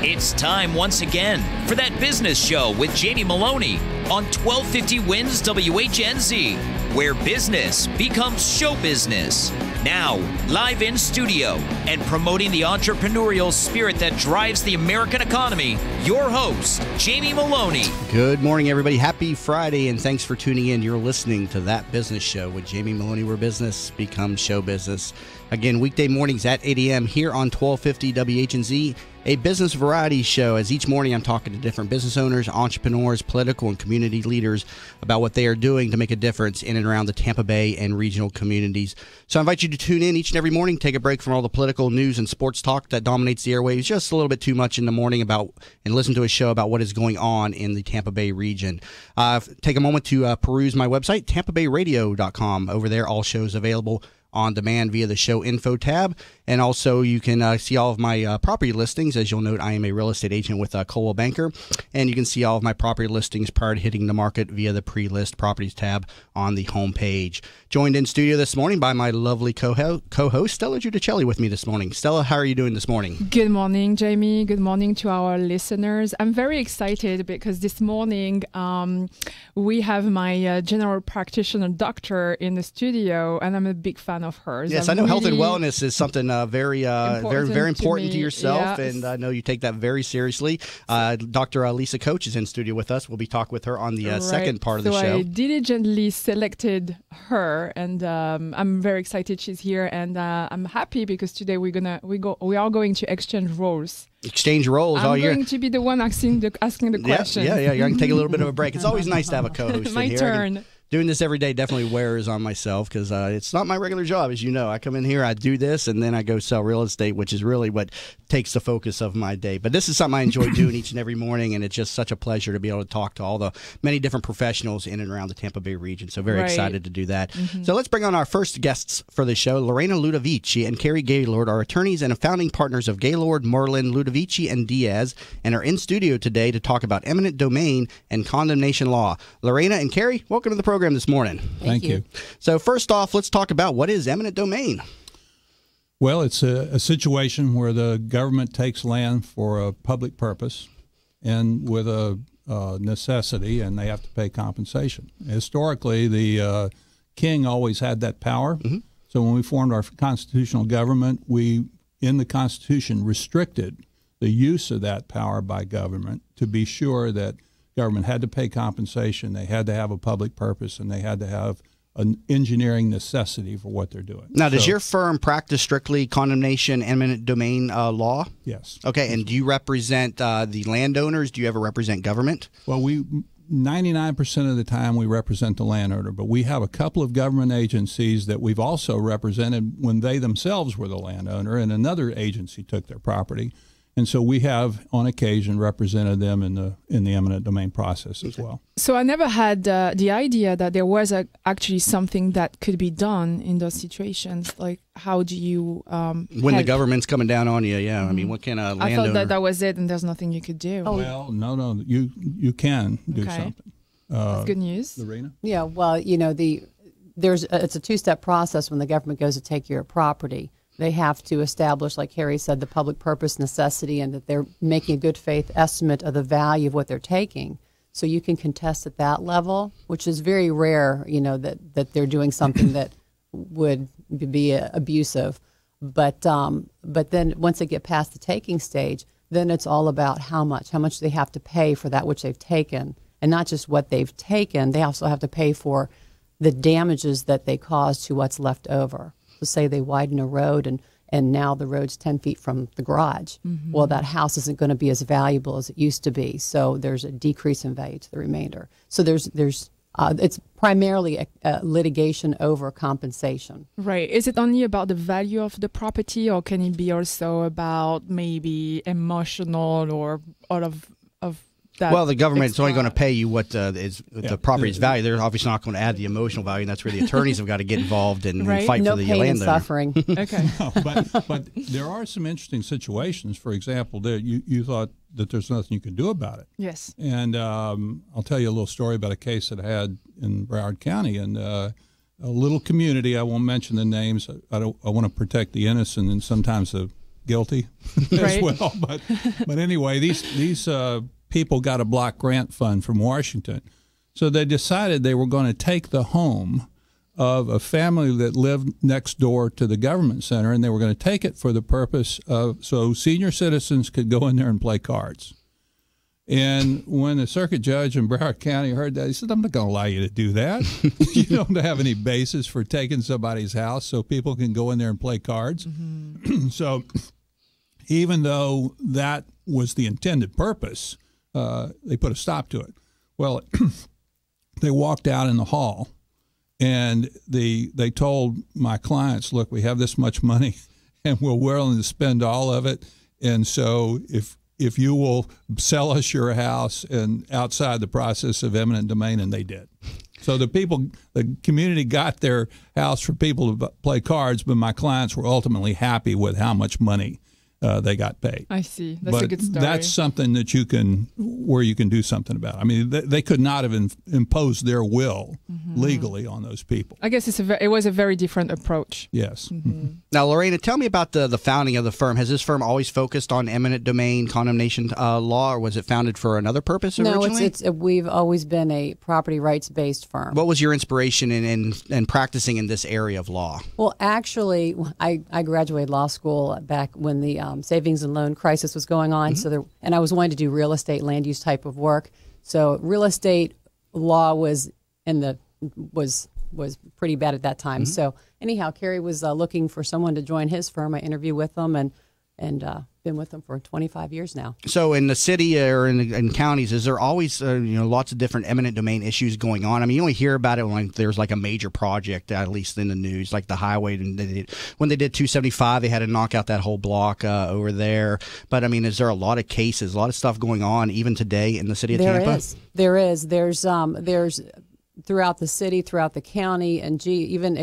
It's time once again for That Business Show with Jamie Maloney on 1250 Wins WHNZ, where business becomes show business. Now, live in studio and promoting the entrepreneurial spirit that drives the American economy, your host, Jamie Maloney. Good morning, everybody. Happy Friday, and thanks for tuning in. You're listening to That Business Show with Jamie Maloney, where business becomes show business. Again, weekday mornings at 8 a.m. here on 1250 WHNZ, a business variety show. As each morning I'm talking to different business owners, entrepreneurs, political and community leaders about what they are doing to make a difference in and around the Tampa Bay and regional communities. So I invite you to tune in each and every morning, take a break from all the political news and sports talk that dominates the airwaves just a little bit too much in the morning and listen to a show about what is going on in the Tampa Bay region. Take a moment to peruse my website, tampabayradio.com. Over there, all shows available on demand via the show info tab. And also you can see all of my property listings. As you'll note, I am a real estate agent with Coldwell Banker. And you can see all of my property listings prior to hitting the market via the pre-list properties tab on the home page. Joined in studio this morning by my lovely co-host, Stella Giudicelli, with me this morning. Stella, how are you doing this morning? Good morning, Jamie. Good morning to our listeners. I'm very excited because this morning we have my general practitioner doctor in the studio, and I'm a big fan of hers. Yes, I know health and wellness is something very important to yourself, yes. And I know you take that very seriously. Dr. Lisa Coach is in studio with us. We'll be talking with her on the second part of the show. I diligently selected her, and I'm very excited she's here, and I'm happy because today we are going to exchange roles. Exchange roles all year. I'm going to be the one asking the questions. Yeah. You're going to take a little bit of a break. It's always nice to have a co-host My in here. turn. Doing this every day definitely wears on myself because it's not my regular job, as you know. I come in here, I do this, and then I go sell real estate, which is really what takes the focus of my day. But this is something I enjoy doing each and every morning, and it's just such a pleasure to be able to talk to all the many different professionals in and around the Tampa Bay region. So very excited to do that. Mm-hmm. So let's bring on our first guests for the show. Lorena Ludovici and Carrie Gaylord are attorneys and founding partners of Gaylord, Merlin, Ludovici, and Diaz, and are in studio today to talk about eminent domain and condemnation law. Lorena and Carrie, welcome to the program this morning. Thank you. So first off, let's talk about what is eminent domain. Well, it's a situation where the government takes land for a public purpose and with a necessity, and they have to pay compensation. Historically, the king always had that power. Mm-hmm. So when we formed our constitutional government, we, in the Constitution, restricted the use of that power by government to be sure that government had to pay compensation, they had to have a public purpose, and they had to have an engineering necessity for what they're doing. Now, does your firm practice strictly condemnation, eminent domain law? Yes. Okay, and do you represent the landowners? Do you ever represent government? Well, 99% of the time we represent the landowner, but we have a couple of government agencies that we've also represented when they themselves were the landowner and another agency took their property. And so we have, on occasion, represented them in the eminent domain process as well. So I never had the idea that there was actually something that could be done in those situations. Like, how do you when help? the government's coming down on you? Yeah, I mean, what can a landowner? I thought that was it, and there's nothing you could do. Oh. Well, no, you can do something. That's good news. Lorena? Yeah, well, it's a two-step process when the government goes to take your property. They have to establish, like Harry said, the public purpose necessity and that they're making a good faith estimate of the value of what they're taking. So you can contest at that level, which is very rare, that they're doing something that would be abusive. But then once they get past the taking stage, then it's all about how much they have to pay for that which they've taken. And not just what they've taken, they also have to pay for the damages that they caused to what's left over. So say they widen a road and now the road's 10 feet from the garage. Mm-hmm. Well, that house isn't going to be as valuable as it used to be. So there's a decrease in value to the remainder. So it's primarily a litigation over compensation. Right. Is it only about the value of the property, or can it be also about maybe emotional or all of that? Well, the government's only going to pay you what the property's value. They're obviously not going to add the emotional value, and that's where the attorneys have got to get involved and fight no for the pain landowner. And suffering. Okay. No, but there are some interesting situations. For example, you thought that there's nothing you can do about it. Yes. And I'll tell you a little story about a case that I had in Broward County, and a little community. I won't mention the names. I want to protect the innocent, and sometimes the guilty as Right. well. But anyway, these people got a block grant fund from Washington. So they decided they were going to take the home of a family that lived next door to the government center, and they were going to take it for the purpose of so senior citizens could go in there and play cards. And when the circuit judge in Broward County heard that, he said, I'm not going to allow you to do that. You don't have any basis for taking somebody's house so people can go in there and play cards. Mm-hmm. So even though that was the intended purpose, they put a stop to it. Well, they walked out in the hall, and they told my clients, look, we have this much money, and we're willing to spend all of it. And so if you will sell us your house and outside the process of eminent domain, and they did. So the community got their house for people to play cards, but my clients were ultimately happy with how much money they got paid. I see. That's a good story. That's something that you can do something about. I mean, they could not have imposed their will legally on those people. I guess it was a very different approach. Yes. Mm-hmm. Now, Lorena, tell me about the founding of the firm. Has this firm always focused on eminent domain condemnation law, or was it founded for another purpose originally? No, we've always been a property rights-based firm. What was your inspiration in practicing in this area of law? Well, actually, I graduated law school back when the savings and loan crisis was going on. So and I was wanting to do real estate, land use type of work. So real estate law was pretty bad at that time. So anyhow, Kerry was looking for someone to join his firm. I interviewed with them and been with them for 25 years now. So in the city or in counties, is there always lots of different eminent domain issues going on? I mean, you only hear about it when there's like a major project, at least in the news, like the highway. And when they did 275, they had to knock out that whole block over there. But I mean, is there a lot of cases, a lot of stuff going on even today in the city of Tampa? There is. There's throughout the city, throughout the county, and even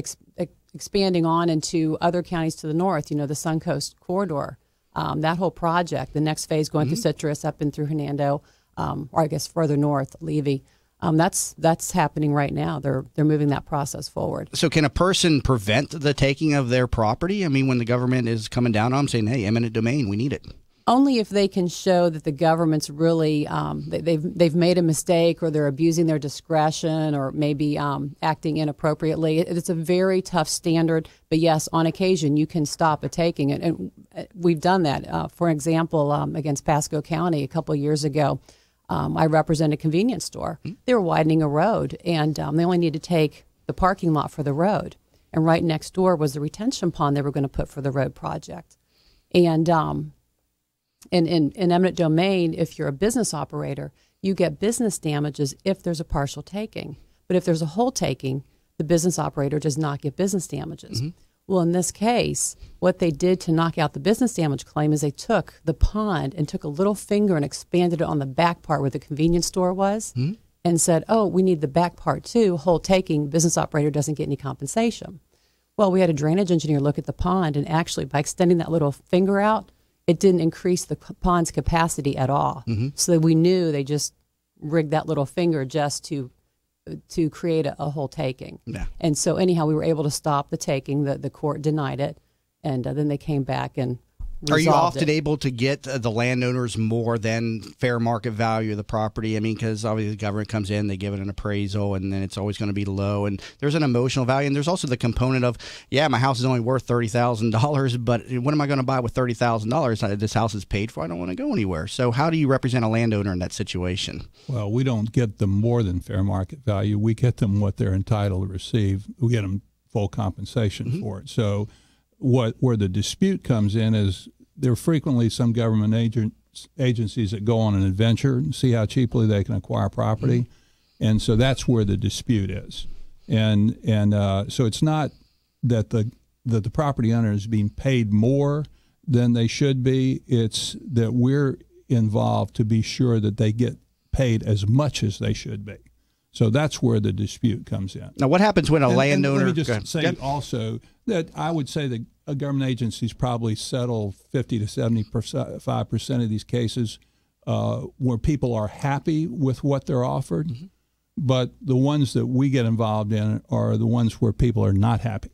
expanding on into other counties to the north. The Suncoast Corridor. That whole project, the next phase going through Citrus up and through Hernando, or I guess further north, Levy. That's happening right now. They're moving that process forward. So can a person prevent the taking of their property? I mean, when the government is coming down on them saying, hey, eminent domain, we need it. Only if they can show that the government's really they've made a mistake, or they're abusing their discretion, or maybe acting inappropriately. It's a very tough standard, but yes, on occasion you can stop a taking, and we've done that. For example, against Pasco County a couple of years ago, I represented a convenience store. They were widening a road, and they only needed to take the parking lot for the road, and right next door was the retention pond they were going to put for the road project, and in eminent domain, if you're a business operator, you get business damages if there's a partial taking. But if there's a whole taking, the business operator does not get business damages. Well, in this case, what they did to knock out the business damage claim is they took the pond and took a little finger and expanded it on the back part where the convenience store was and said, oh, we need the back part too. Whole taking, business operator doesn't get any compensation. Well, we had a drainage engineer look at the pond, and actually by extending that little finger out, it didn't increase the pond's capacity at all. So we knew they just rigged that little finger just to create a whole taking. Yeah. And so anyhow, we were able to stop the taking. The court denied it, and then they came back and resolved. Are you often able to get the landowners more than fair market value of the property? I mean, because obviously the government comes in, they give it an appraisal, and then it's always going to be low. And there's an emotional value, and there's also the component of, yeah, my house is only worth $30,000, but what am I going to buy with $30,000? This house is paid for. I don't want to go anywhere. So how do you represent a landowner in that situation? Well, we don't get them more than fair market value. We get them what they're entitled to receive. We get them full compensation for it. So where the dispute comes in is there are frequently some government agencies that go on an adventure and see how cheaply they can acquire property, and so that's where the dispute is. And so it's not that the property owner is being paid more than they should be. It's that we're involved to be sure that they get paid as much as they should be. So that's where the dispute comes in. Now, what happens when a landowner... Let me just say also that I would say that government agencies probably settle 50 to 75% of these cases where people are happy with what they're offered. But the ones that we get involved in are the ones where people are not happy.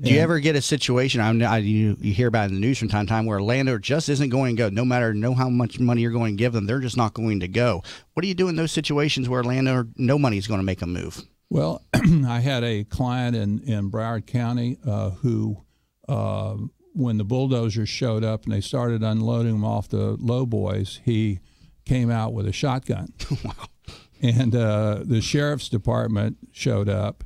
Do you ever get a situation, you hear about it in the news from time to time, where a landlord just isn't going to go, no matter how much money you're going to give them, they're just not going to go. What do you do in those situations where a landlord, no money is going to make them move? Well, I had a client in Broward County who, when the bulldozers showed up and they started unloading them off the lowboys, he came out with a shotgun. Wow. And the sheriff's department showed up.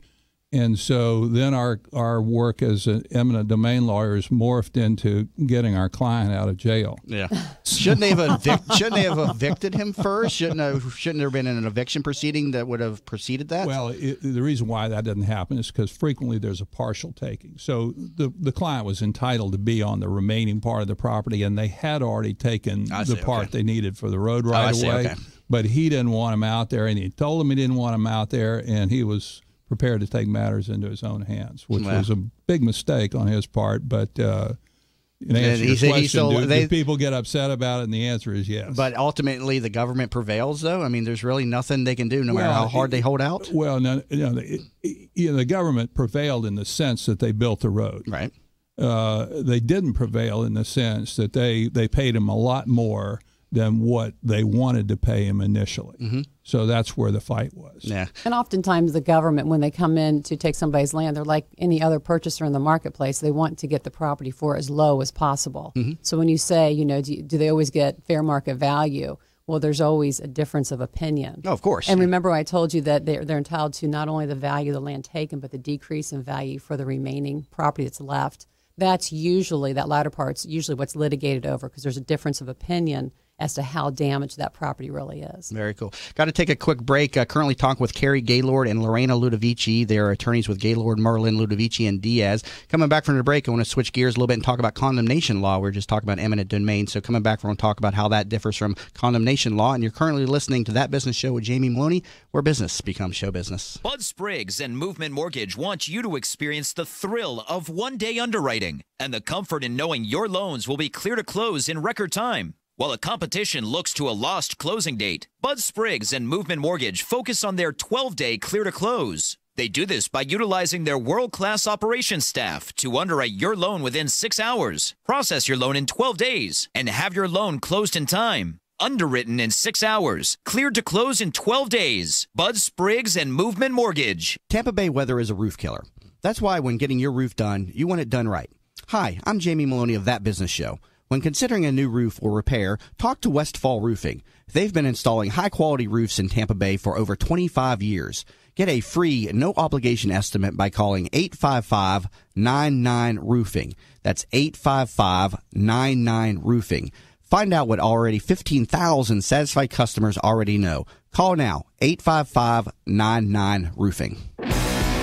And so then our work as an eminent domain lawyers morphed into getting our client out of jail. Yeah. Shouldn't they have evicted him first? Shouldn't there have been an eviction proceeding that would have preceded that? Well, the reason why that didn't happen is because frequently there's a partial taking. So the client was entitled to be on the remaining part of the property, and they had already taken the part they needed for the road right away. Okay. But he didn't want him out there, and he told him he didn't want him out there, and he was prepared to take matters into his own hands, which was a big mistake on his part. But in answer to your question, do people get upset about it? And the answer is yes. But ultimately, the government prevails, though? I mean, there's really nothing they can do, no matter how hard they hold out? Well, no, the government prevailed in the sense that they built the road. Right. They didn't prevail in the sense that they paid him a lot more than what they wanted to pay him initially. Mm-hmm. So that's where the fight was. Yeah. And oftentimes the government, when they come in to take somebody's land, they're like any other purchaser in the marketplace. They want to get the property for as low as possible. Mm-hmm. So when you say, do they always get fair market value? Well, there's always a difference of opinion. Oh, of course. And remember, I told you that they're entitled to not only the value of the land taken, but the decrease in value for the remaining property that's left. That's usually, that latter part's usually what's litigated over, because there's a difference of opinion as to how damaged that property really is. Very cool. Got to take a quick break. Currently talking with Carrie Gaylord and Lorena Ludovici. They are attorneys with Gaylord, Merlin, Ludovici, and Diaz. Coming back from the break, I want to switch gears a little bit and talk about condemnation law. We're just talking about eminent domain. So coming back, we're going to talk about how that differs from condemnation law. And you're currently listening to That Business Show with Jamie Maloney, where business becomes show business. Bud Spriggs and Movement Mortgage wants you to experience the thrill of one-day underwriting and the comfort in knowing your loans will be clear to close in record time. While the competition looks to a lost closing date, Bud Spriggs and Movement Mortgage focus on their 12-day clear to close. They do this by utilizing their world-class operations staff to underwrite your loan within 6 hours, process your loan in 12 days, and have your loan closed in time. Underwritten in 6 hours, cleared to close in 12 days. Bud Spriggs and Movement Mortgage. Tampa Bay weather is a roof killer. That's why when getting your roof done, you want it done right. Hi, I'm Jamie Maloney of That Business Show. When considering a new roof or repair, talk to Westfall Roofing. They've been installing high-quality roofs in Tampa Bay for over 25 years. Get a free, no-obligation estimate by calling 855-99-ROOFING. That's 855-99-ROOFING. Find out what already 15,000 satisfied customers already know. Call now, 855-99-ROOFING.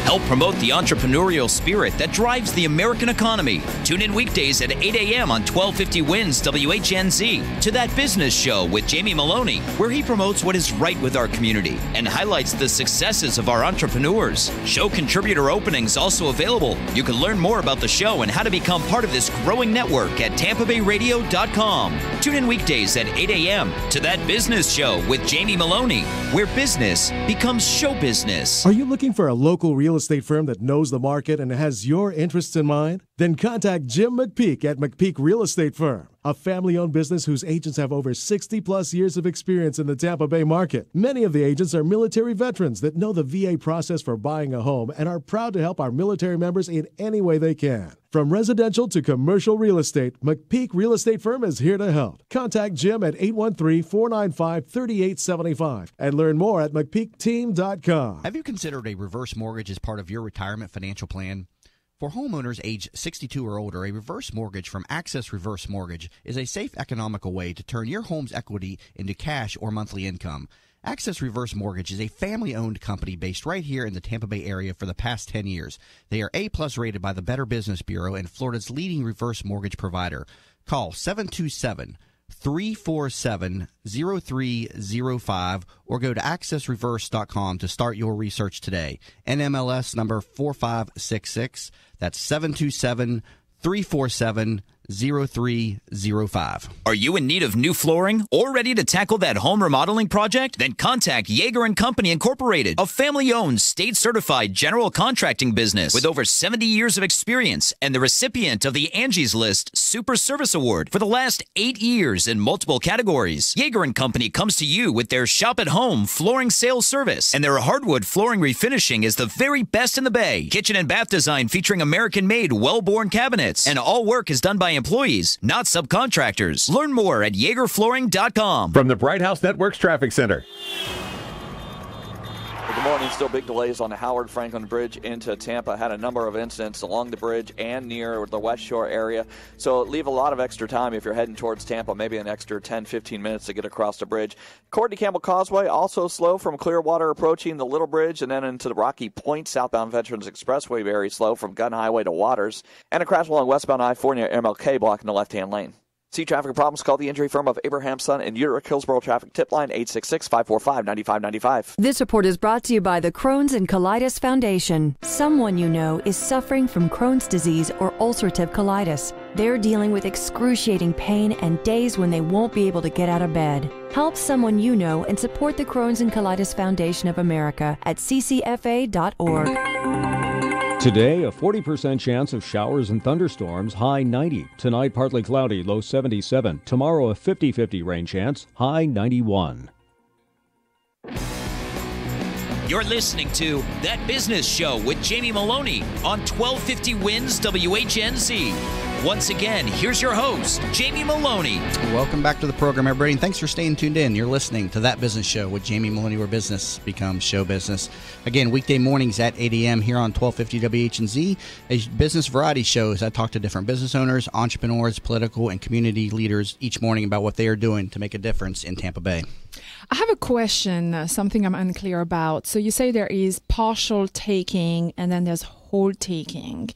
Help promote the entrepreneurial spirit that drives the American economy. Tune in weekdays at 8 a.m. on 1250 WINS WHNZ to That Business Show with Jamie Maloney, where he promotes what is right with our community and highlights the successes of our entrepreneurs. Show contributor openings also available. You can learn more about the show and how to become part of this growing network at TampaBayRadio.com. Tune in weekdays at 8 a.m. to That Business Show with Jamie Maloney, where business becomes show business. Are you looking for a local real estate firm that knows the market and has your interests in mind? Then contact Jim McPeak at McPeak Real Estate Firm, a family-owned business whose agents have over 60-plus years of experience in the Tampa Bay market. Many of the agents are military veterans that know the VA process for buying a home and are proud to help our military members in any way they can. From residential to commercial real estate, McPeak Real Estate Firm is here to help. Contact Jim at 813-495-3875 and learn more at McPeakTeam.com. Have you considered a reverse mortgage as part of your retirement financial plan? For homeowners age 62 or older, a reverse mortgage from Access Reverse Mortgage is a safe, economical way to turn your home's equity into cash or monthly income. Access Reverse Mortgage is a family-owned company based right here in the Tampa Bay area for the past 10 years. They are A-plus rated by the Better Business Bureau and Florida's leading reverse mortgage provider. Call 727-347-0305 or go to accessreverse.com to start your research today. NMLS number 4566. That's 727-347-0305. 0305. Are you in need of new flooring or ready to tackle that home remodeling project? Then contact Yeager & Company Incorporated, a family-owned, state-certified general contracting business with over 70 years of experience and the recipient of the Angie's List Super Service Award for the last 8 years in multiple categories. Yeager & Company comes to you with their shop-at-home flooring sales service, and their hardwood flooring refinishing is the very best in the Bay. Kitchen and bath design featuring American-made, well-born cabinets, and all work is done by employees, not subcontractors. Learn more at YeagerFlooring.com. From the Bright House Networks Traffic Center. Good morning. Still big delays on the Howard Franklin Bridge into Tampa. Had a number of incidents along the bridge and near the West Shore area. So leave a lot of extra time if you're heading towards Tampa, maybe an extra 10, 15 minutes to get across the bridge. Courtney Campbell Causeway also slow from Clearwater approaching the Little Bridge and then into the Rocky Point southbound Veterans Expressway, very slow from Gun Highway to Waters. And a crash along westbound I-4 near MLK blocking the left-hand lane. See traffic problems? Call the injury firm of Abraham Son and Utica Hillsborough Traffic Tip Line 866-545-9595. This report is brought to you by the Crohn's and Colitis Foundation. Someone you know is suffering from Crohn's disease or ulcerative colitis. They're dealing with excruciating pain and days when they won't be able to get out of bed. Help someone you know and support the Crohn's and Colitis Foundation of America at ccfa.org. Today, a 40% chance of showers and thunderstorms, high 90. Tonight, partly cloudy, low 77. Tomorrow, a 50-50 rain chance, high 91. You're listening to That Business Show with Jamie Maloney on 1250 Wins WHNZ. Once again, here's your host, Jamie Maloney. Welcome back to the program, everybody, and thanks for staying tuned in. You're listening to That Business Show with Jamie Maloney, where business becomes show business. Again, weekday mornings at 8 a.m. here on 1250 WHNZ, a business variety show as I talk to different business owners, entrepreneurs, political, and community leaders each morning about what they are doing to make a difference in Tampa Bay. I have a question, something I'm unclear about. So you say there is partial taking and then there's whole taking.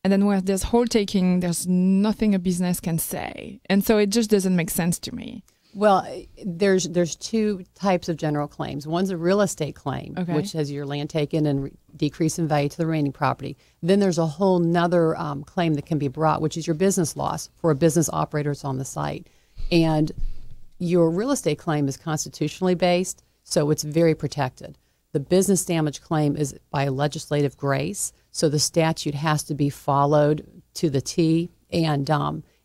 And then where there's whole taking, there's nothing a business can say. And so it just doesn't make sense to me. Well, there's two types of general claims. One's a real estate claim, which has your land taken and decrease in value to the remaining property. Then there's a whole nother claim that can be brought, which is your business loss for a business operator that's on the site. And your real estate claim is constitutionally based, so it's very protected. The business damage claim is by legislative grace, so the statute has to be followed to the T. And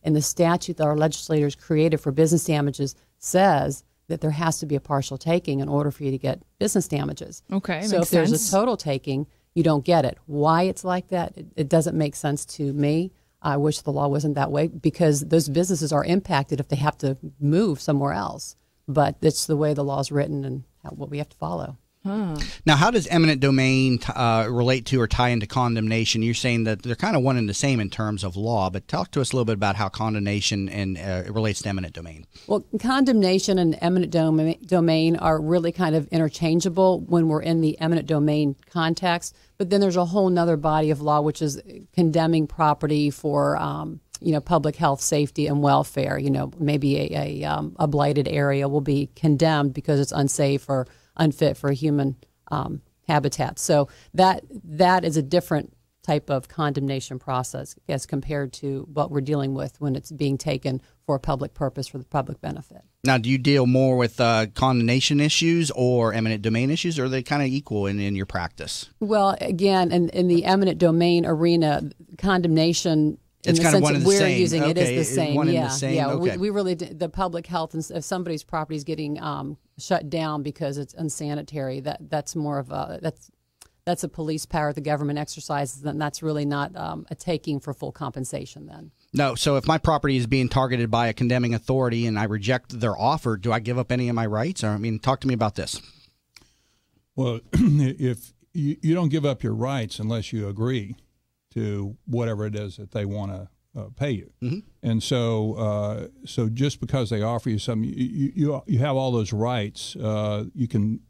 the statute that our legislators created for business damages says that there has to be a partial taking in order for you to get business damages. Okay, so if there's a total taking, you don't get it. Why it's like that, it doesn't make sense to me. I wish the law wasn't that way because those businesses are impacted if they have to move somewhere else. But it's the way the law is written and what we have to follow. Now, how does eminent domain relate to or tie into condemnation? You're saying that they're kind of one and the same in terms of law, but talk to us a little bit about how condemnation and it relates to eminent domain. Well, condemnation and eminent domain are really kind of interchangeable when we're in the eminent domain context. But then there's a whole nother body of law, which is condemning property for public health, safety, and welfare. Maybe a blighted area will be condemned because it's unsafe or unfit for a human habitat. So that is a different type of condemnation process as compared to what we're dealing with when it's being taken for a public purpose for the public benefit. Now, do you deal more with condemnation issues or eminent domain issues, or are they kind of equal in your practice? Well, again, in the eminent domain arena, condemnation in the sense that we're using it is the same. Okay. We really the public health, and if somebody's property is getting shut down because it's unsanitary, that's more of that's a police power the government exercises, and that's really not a taking for full compensation then. No, so if my property is being targeted by a condemning authority and I reject their offer, do I give up any of my rights? Or, talk to me about this. Well, if you don't give up your rights unless you agree to whatever it is that they want to pay you. Mm-hmm. And so just because they offer you something, you have all those rights. You can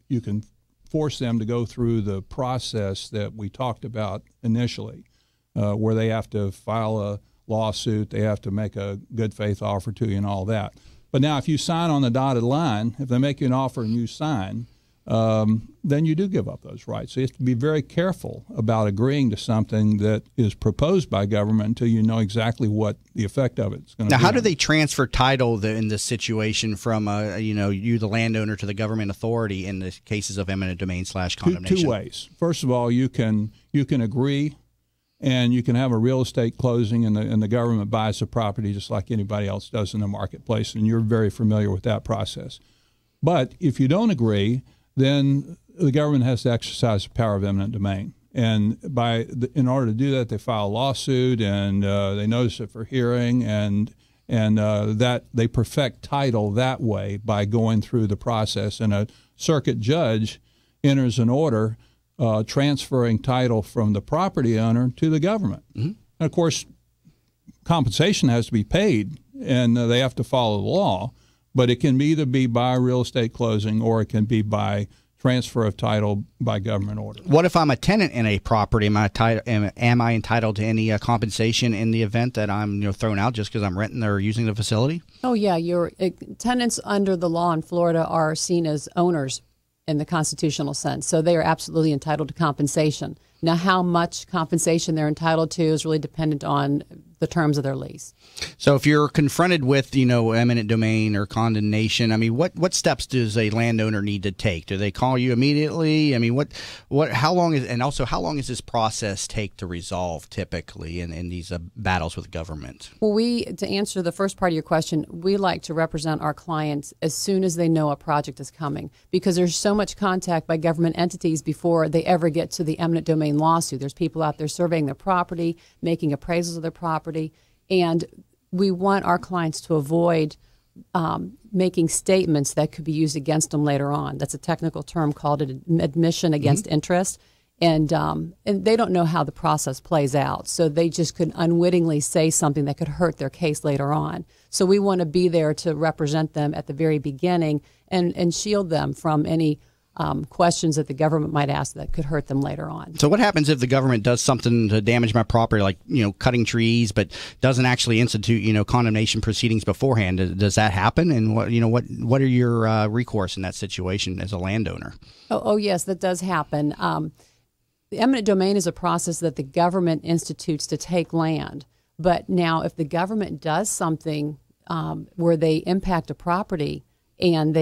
force them to go through the process that we talked about initially, where they have to file a lawsuit, they have to make a good faith offer to you and all that. But now if you sign on the dotted line, if they make you an offer and you sign, then you do give up those rights. So you have to be very careful about agreeing to something that is proposed by government until you know exactly what the effect of it is going to be. Now, how do they transfer title in this situation from you, the landowner, to the government authority in the cases of eminent domain / condemnation? Two ways. First of all, you can agree, and you can have a real estate closing, and the government buys the property just like anybody else does in the marketplace, and you're very familiar with that process. But if you don't agree, then the government has to exercise the power of eminent domain. And in order to do that, they file a lawsuit, and they notice it for hearing, and that they perfect title that way by going through the process. And a circuit judge enters an order transferring title from the property owner to the government. Mm-hmm. And of course, compensation has to be paid, and they have to follow the law. But it can either be by real estate closing, or it can be by transfer of title by government order. What if I'm a tenant in a property? Am I entitled to any compensation in the event that I'm thrown out just because I'm renting or using the facility? Oh, yeah. Your tenants under the law in Florida are seen as owners in the constitutional sense. So they are absolutely entitled to compensation. Now, how much compensation they're entitled to is really dependent on the terms of their lease. So if you're confronted with, eminent domain or condemnation, I mean, what steps does a landowner need to take? Do they call you immediately? I mean, how long does this process take to resolve typically in these battles with government? Well, to answer the first part of your question, we like to represent our clients as soon as they know a project is coming, because there's so much contact by government entities before they ever get to the eminent domain lawsuit. There's people out there surveying their property, making appraisals of their property, and we want our clients to avoid making statements that could be used against them later on. That's a technical term called an admission against interest, and they don't know how the process plays out, so they just could unwittingly say something that could hurt their case later on. So we want to be there to represent them at the very beginning and shield them from any questions that the government might ask that could hurt them later on. So what happens if the government does something to damage my property, like cutting trees, but doesn't actually institute condemnation proceedings beforehand? Does that happen? And what are your recourse in that situation as a landowner? Oh yes, that does happen. The eminent domain is a process that the government institutes to take land. But now, if the government does something where they impact a property, and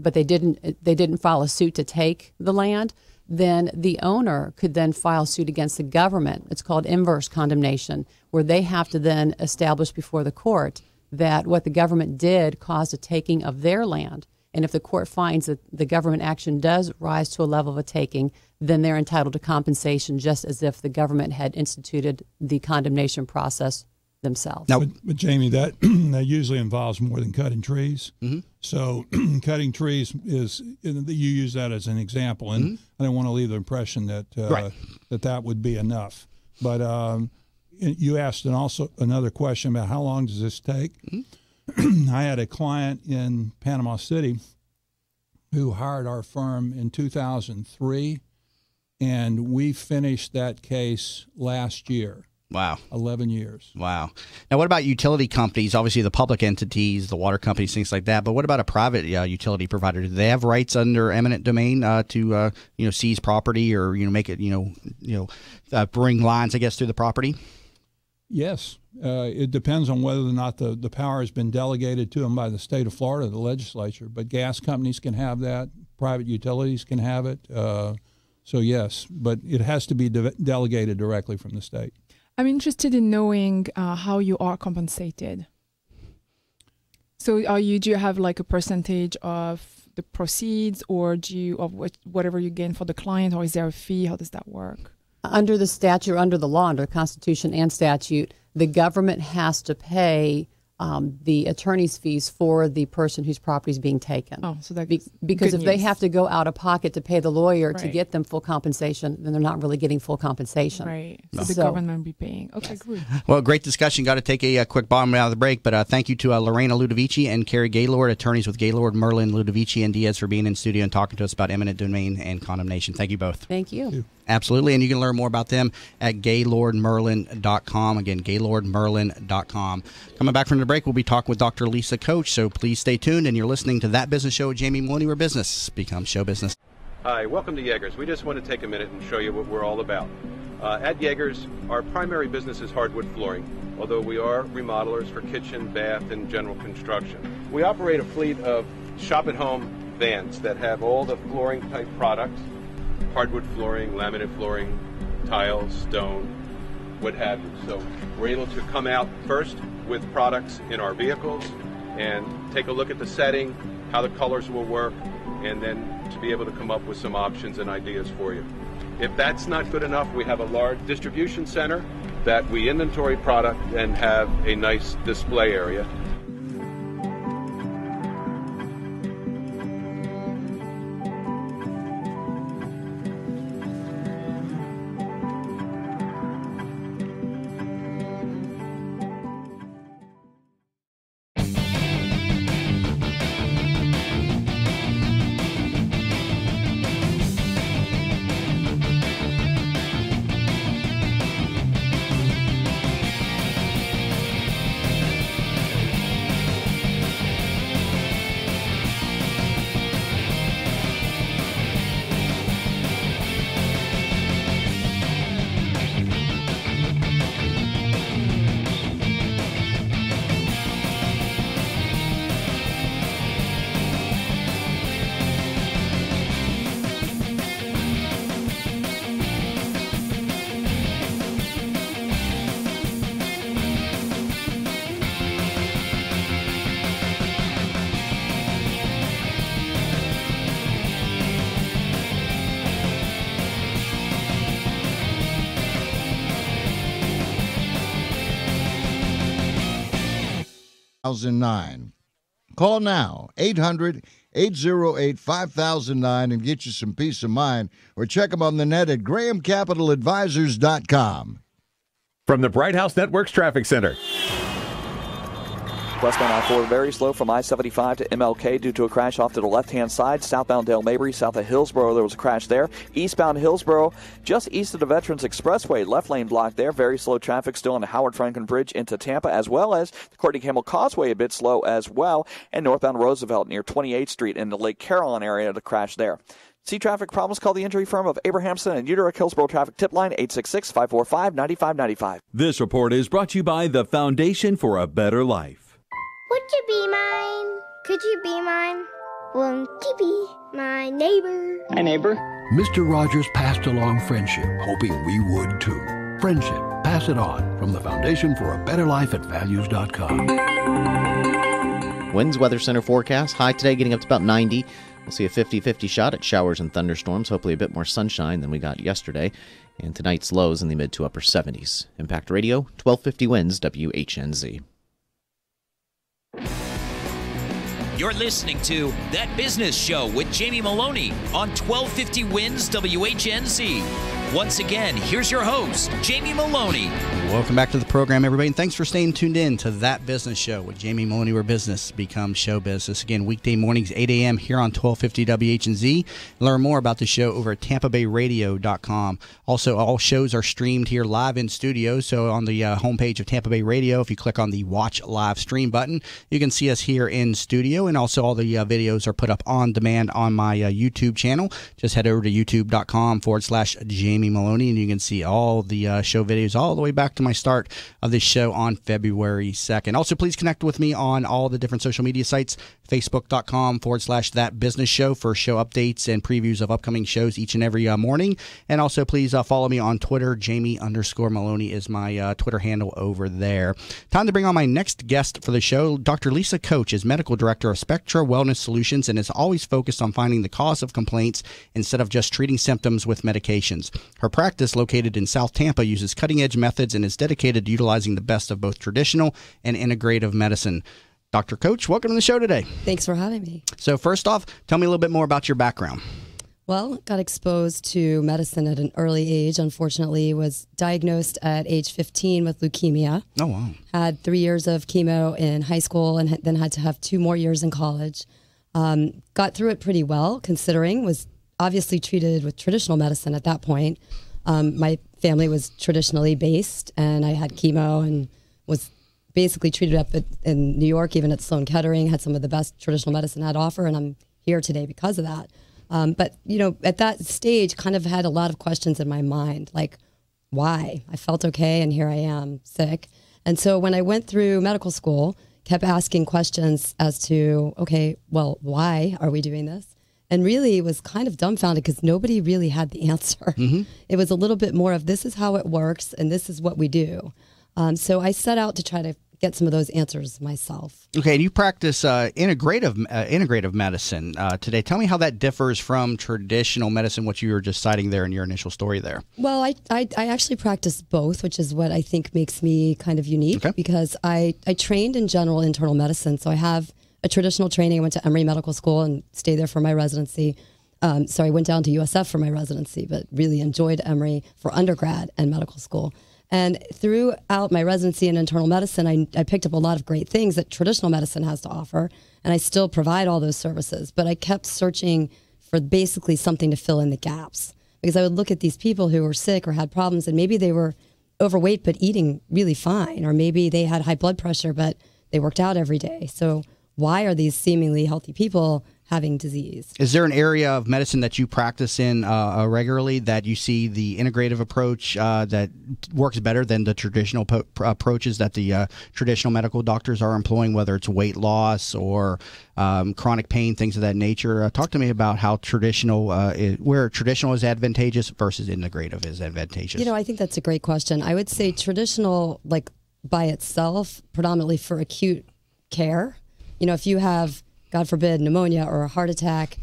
but they didn't file a suit to take the land, then the owner could then file suit against the government. It's called inverse condemnation, where they have to then establish before the court that what the government did caused a taking of their land. And if the court finds that the government action does rise to a level of a taking, then they're entitled to compensation, just as if the government had instituted the condemnation process themselves. Now, but Jamie, that usually involves more than cutting trees. Mm-hmm. So cutting trees you use that as an example, and I don't want to leave the impression that that would be enough. But you asked another question about how long does this take. Mm-hmm. I had a client in Panama City who hired our firm in 2003, and we finished that case last year. Wow. 11 years. Wow. Now, what about utility companies? Obviously, the public entities, the water companies, things like that. But what about a private utility provider? Do they have rights under eminent domain to seize property or make it bring lines, I guess, through the property? Yes. It depends on whether or not the power has been delegated to them by the state of Florida, the legislature. But gas companies can have that. Private utilities can have it. So, yes. But it has to be delegated directly from the state. I'm interested in knowing how you are compensated. So do you have like a percentage of the proceeds, or whatever you gain for the client, or is there a fee? How does that work? Under the statute, under the law, under the Constitution and statute, the government has to pay the attorney's fees for the person whose property is being taken. Oh, so that because if they have to go out of pocket to pay the lawyer to get them full compensation, then they're not really getting full compensation. Right. So the government will be paying. Okay, good. Well, great discussion. Got to take a quick bottom out of the break, but thank you to Lorena Ludovici and Carrie Gaylord, attorneys with Gaylord, Merlin, Ludovici, and Diaz, for being in studio and talking to us about eminent domain and condemnation. Thank you both. Thank you. Absolutely, and you can learn more about them at GaylordMerlin.com. Again, GaylordMerlin.com. Coming back from the break, we'll be talking with Dr. Lisa Coach, so please stay tuned, and you're listening to That Business Show with Jamie Maloney, where business becomes show business. Hi, welcome to Yeager's. We just want to take a minute and show you what we're all about. At Yeager's, our primary business is hardwood flooring, although we are remodelers for kitchen, bath, and general construction. We operate a fleet of shop-at-home vans that have all the flooring-type products, hardwood flooring, laminate flooring, tiles, stone, what have you. So we're able to come out first with products in our vehicles and take a look at the setting, how the colors will work, and then to be able to come up with some options and ideas for you. If that's not good enough, we have a large distribution center that we inventory product and have a nice display area. Call now, 800-808-5009, and get you some peace of mind, or check them on the net at grahamcapitaladvisors.com. From the Bright House Networks Traffic Center. Westbound I-4 very slow from I-75 to MLK due to a crash off to the left-hand side. Southbound Dale Mabry, south of Hillsborough, there was a crash there. Eastbound Hillsborough, just east of the Veterans Expressway, left lane blocked there. Very slow traffic still on the Howard Franklin Bridge into Tampa, as well as the Courtney Campbell Causeway a bit slow as well. And northbound Roosevelt near 28th Street in the Lake Carolyn area, the crash there. See traffic problems? Call the injury firm of Abrahamson and Utica Hillsborough Traffic Tip Line, 866-545-9595. This report is brought to you by the Foundation for a Better Life. Would you be mine? Could you be mine? Won't you be my neighbor? Hi, neighbor. Mr. Rogers passed along friendship, hoping we would too. Friendship. Pass it on from the Foundation for a Better Life at values.com. Winds Weather Center forecast. High today getting up to about 90. We'll see a 50-50 shot at showers and thunderstorms. Hopefully a bit more sunshine than we got yesterday. And tonight's lows in the mid to upper 70s. Impact Radio, 1250 Winds, WHNZ. You're listening to That Business Show with Jamie Maloney on 1250 Winds WHNZ. Once again, here's your host, Jamie Maloney. Welcome back to the program, everybody, and thanks for staying tuned in to That Business Show with Jamie Maloney, where business becomes show business. Again, weekday mornings, 8 a.m. here on 1250 WHNZ. Learn more about the show over at TampaBayRadio.com. Also, all shows are streamed here live in studio, so on the homepage of Tampa Bay Radio, if you click on the Watch Live Stream button, you can see us here in studio, and also all the videos are put up on demand on my YouTube channel. Just head over to youtube.com/Jamie Maloney, and you can see all the show videos all the way back to my start of this show on February 2nd. Also, please connect with me on all the different social media sites, facebook.com/That Business Show for show updates and previews of upcoming shows each and every morning. And also, please follow me on Twitter. Jamie_Maloney is my Twitter handle over there. Time to bring on my next guest for the show. Dr. Lisa Coach is medical director of Spectra Wellness Solutions and is always focused on finding the cause of complaints instead of just treating symptoms with medications. Her practice, located in South Tampa, uses cutting-edge methods and is dedicated to utilizing the best of both traditional and integrative medicine. Dr. Coach, welcome to the show today. Thanks for having me. So first off, tell me a little bit more about your background. Well, got exposed to medicine at an early age. Unfortunately, was diagnosed at age 15 with leukemia. Oh, wow. Had 3 years of chemo in high school and then had to have 2 more years in college. Got through it pretty well, considering was obviously treated with traditional medicine at that point. My family was traditionally based, and I had chemo and was basically treated up in New York, even at Sloan Kettering, had some of the best traditional medicine I had to offer, and I'm here today because of that. But, at that stage, kind of had a lot of questions in my mind, like, why? I felt okay, and here I am, sick. And so when I went through medical school, kept asking questions as to, okay, well, why are we doing this? And really was kind of dumbfounded because nobody really had the answer. Mm-hmm. It was a little bit more of, this is how it works, and this is what we do. So I set out to try to get some of those answers myself. Okay, and you practice integrative medicine today. Tell me how that differs from traditional medicine, what you were just citing there in your initial story there. Well, I actually practice both, which is what I think makes me kind of unique, because I trained in general internal medicine. So I have a traditional training. I went to Emory Medical School and stayed there for my residency. So I went down to USF for my residency, but really enjoyed Emory for undergrad and medical school. And throughout my residency in internal medicine, I picked up a lot of great things that traditional medicine has to offer, and I still provide all those services. But I kept searching for basically something to fill in the gaps, because I would look at these people who were sick or had problems, and maybe they were overweight but eating really fine, or maybe they had high blood pressure but they worked out every day. So why are these seemingly healthy people having disease? Is there an area of medicine that you practice in regularly that you see the integrative approach that works better than the traditional approaches that the traditional medical doctors are employing, whether it's weight loss or chronic pain, things of that nature? Talk to me about how where traditional is advantageous versus integrative is advantageous. I think that's a great question. I would say traditional, like by itself, predominantly for acute care. If you have, God forbid, pneumonia or a heart attack,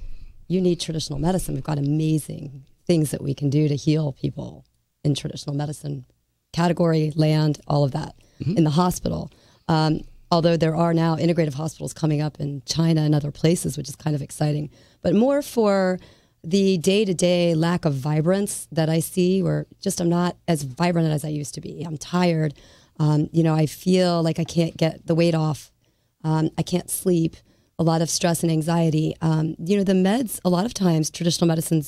you need traditional medicine. We've got amazing things that we can do to heal people in traditional medicine category, land, all of that in the hospital. Although there are now integrative hospitals coming up in China and other places, which is kind of exciting. But more for the day-to-day lack of vibrance that I see, where just I'm not as vibrant as I used to be. I'm tired. I feel like I can't get the weight off. I can't sleep. A lot of stress and anxiety. The meds, a lot of times traditional medicine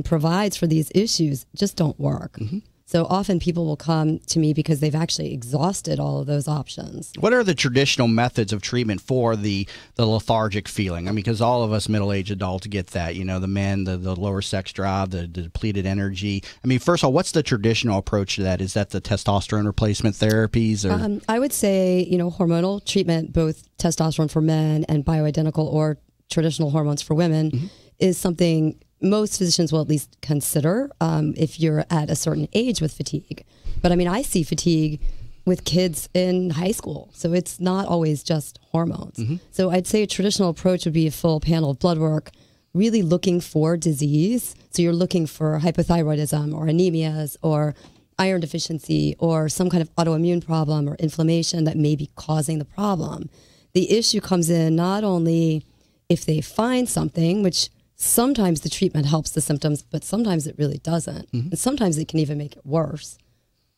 provides for these issues just don't work. Mm-hmm. So often people will come to me because they've actually exhausted all of those options. What are the traditional methods of treatment for the lethargic feeling? I mean, because all of us middle-aged adults get that, the men, the lower sex drive, the depleted energy. I mean, first of all, what's the traditional approach to that? Is that the testosterone replacement therapies? Or? I would say, hormonal treatment, both testosterone for men and bioidentical or traditional hormones for women, is something most physicians will at least consider if you're at a certain age with fatigue. But I see fatigue with kids in high school. So it's not always just hormones. Mm-hmm. So I'd say a traditional approach would be a full panel of blood work, really looking for disease. So you're looking for hypothyroidism or anemias or iron deficiency or some kind of autoimmune problem or inflammation that may be causing the problem. The issue comes in not only if they find something, which sometimes the treatment helps the symptoms, but sometimes it really doesn't. Mm-hmm. And sometimes it can even make it worse.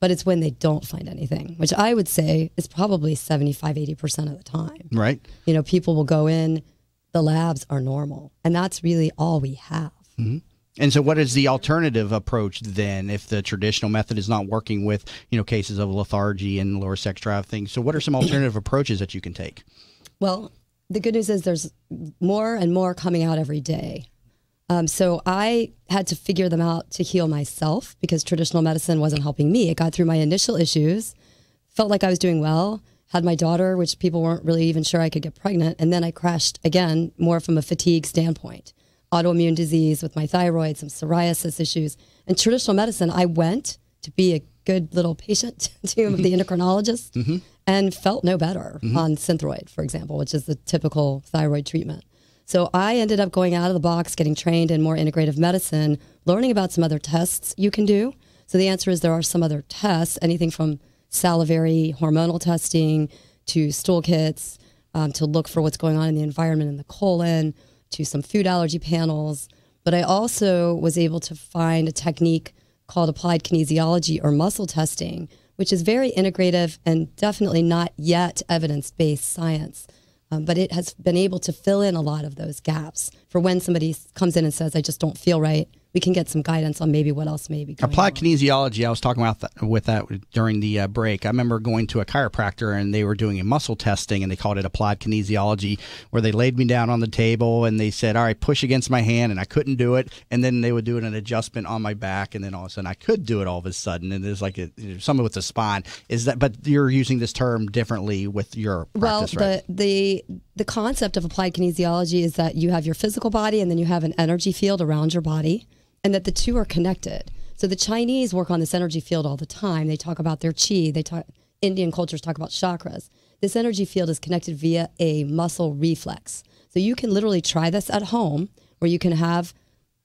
But it's when they don't find anything, which I would say is probably 75, 80% of the time. Right. People will go in, the labs are normal, and that's really all we have. Mm-hmm. And so what is the alternative approach then if the traditional method is not working with, cases of lethargy and lower sex drive things? So what are some alternative approaches that you can take? Well, the good news is there's more and more coming out every day. So I had to figure them out to heal myself because traditional medicine wasn't helping me. It got through my initial issues, felt like I was doing well, had my daughter, which people weren't really even sure I could get pregnant. And then I crashed again, more from a fatigue standpoint. Autoimmune disease with my thyroid, some psoriasis issues. And traditional medicine, I went to be a good little patient to the endocrinologist and felt no better on Synthroid, for example, which is the typical thyroid treatment. So I ended up going out of the box, getting trained in more integrative medicine, learning about some other tests you can do. So the answer is there are some other tests, anything from salivary hormonal testing to stool kits to look for what's going on in the environment in the colon, to some food allergy panels. But I also was able to find a technique called applied kinesiology or muscle testing, which is very integrative and definitely not yet evidence-based science. But it has been able to fill in a lot of those gaps for when somebody comes in and says, I just don't feel right. we can get some guidance on maybe what else may be going Applied on. kinesiology, I was talking about with that during the break. I remember going to a chiropractor and they were doing a muscle testing and they called it applied kinesiology, where they laid me down on the table and they said, all right, push against my hand, and I couldn't do it. And then they would do an adjustment on my back, and then all of a sudden I could do it all of a sudden. And there's like something with the spine. Is that? But you're using this term differently with your practice, right? The concept of applied kinesiology is that you have your physical body and then you have an energy field around your body, and that the two are connected. So the Chinese work on this energy field all the time. They talk about their qi. Indian cultures talk about chakras. This energy field is connected via a muscle reflex. So you can literally try this at home, where you can have